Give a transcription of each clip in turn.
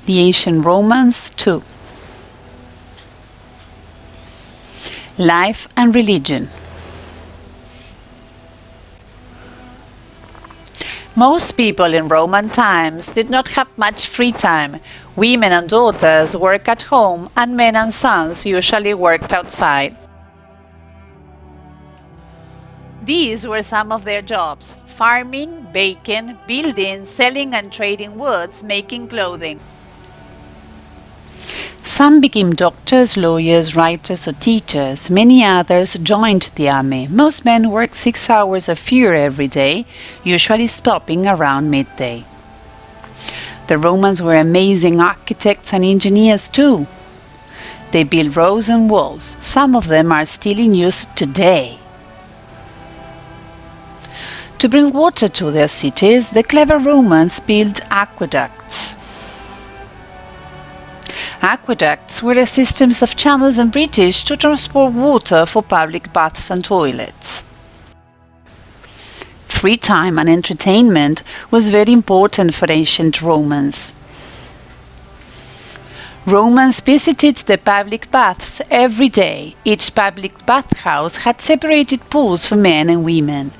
The ancient Romans too. Life and religion. Most people in Roman times did not have much free time. Women and daughters worked at home, and men and sons usually worked outside. These were some of their jobs: farming, baking, building, selling and trading woods, making clothing. Some became doctors, lawyers, writers or teachers. Many others joined the army. Most men worked 6 hours a year every day, usually stopping around midday. The Romans were amazing architects and engineers too. They built roads and walls. Some of them are still in use today. To bring water to their cities, the clever Romans built aqueducts. Aqueducts were systems of channels and bridges to transport water for public baths and toilets. Free time and entertainment was very important for ancient Romans. Romans visited the public baths every day. Each public bathhouse had separated pools for men and women.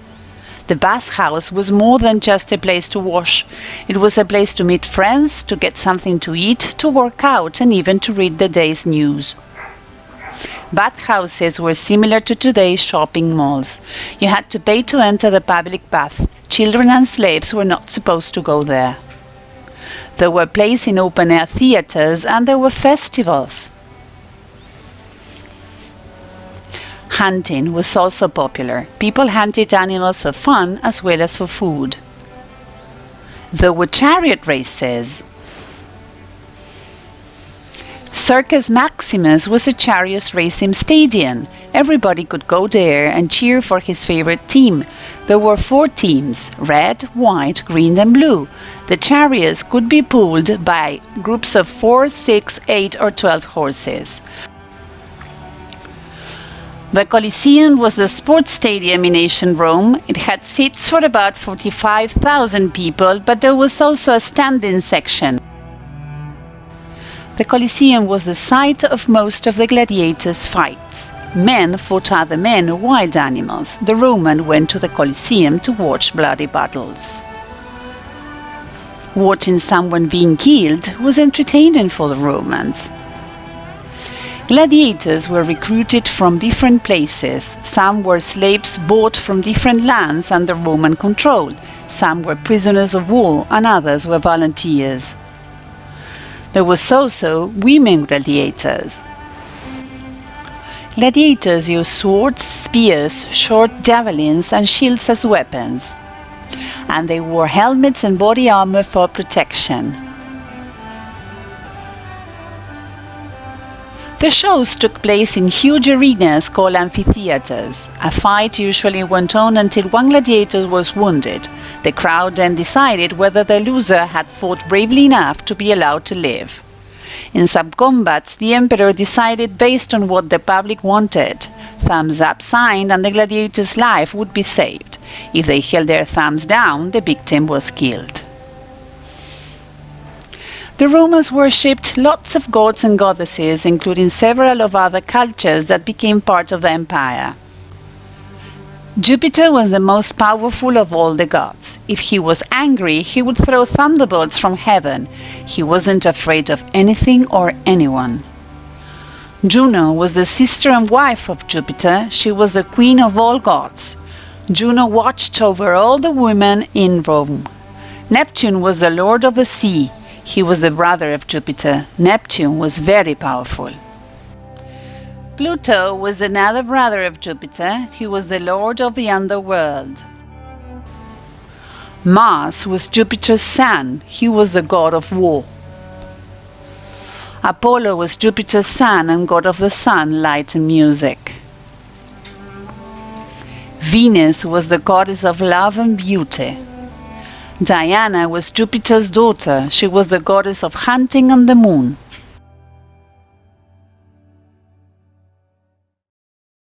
The bathhouse was more than just a place to wash. It was a place to meet friends, to get something to eat, to work out, and even to read the day's news. Bathhouses were similar to today's shopping malls. You had to pay to enter the public bath. Children and slaves were not supposed to go there. There were plays in open-air theaters, and there were festivals. Hunting was also popular. People hunted animals for fun as well as for food. There were chariot races. Circus Maximus was a chariot racing stadium. Everybody could go there and cheer for his favorite team. There were 4 teams: red, white, green and blue. The chariots could be pulled by groups of 4, 6, 8 or 12 horses. The Colosseum was the sports stadium in ancient Rome. It had seats for about 45,000 people, but there was also a standing section. The Colosseum was the site of most of the gladiators' fights. Men fought other men, wild animals. The Roman went to the Colosseum to watch bloody battles. Watching someone being killed was entertaining for the Romans. Gladiators were recruited from different places. Some were slaves bought from different lands under Roman control. Some were prisoners of war, and others were volunteers. There was also women gladiators. Gladiators used swords, spears, short javelins, and shields as weapons. And they wore helmets and body armor for protection. The shows took place in huge arenas called amphitheaters. A fight usually went on until one gladiator was wounded. The crowd then decided whether the loser had fought bravely enough to be allowed to live. In some combats, the emperor decided based on what the public wanted. Thumbs up sign and the gladiator's life would be saved. If they held their thumbs down, the victim was killed. The Romans worshipped lots of gods and goddesses, including several of other cultures that became part of the empire. Jupiter was the most powerful of all the gods. If he was angry, he would throw thunderbolts from heaven. He wasn't afraid of anything or anyone. Juno was the sister and wife of Jupiter. She was the queen of all gods. Juno watched over all the women in Rome. Neptune was the lord of the sea. He was the brother of Jupiter. Neptune was very powerful. Pluto was another brother of Jupiter. He was the lord of the underworld. Mars was Jupiter's son. He was the god of war. Apollo was Jupiter's son and god of the sun, light and music. Venus was the goddess of love and beauty. Diana was Jupiter's daughter. She was the goddess of hunting and the moon.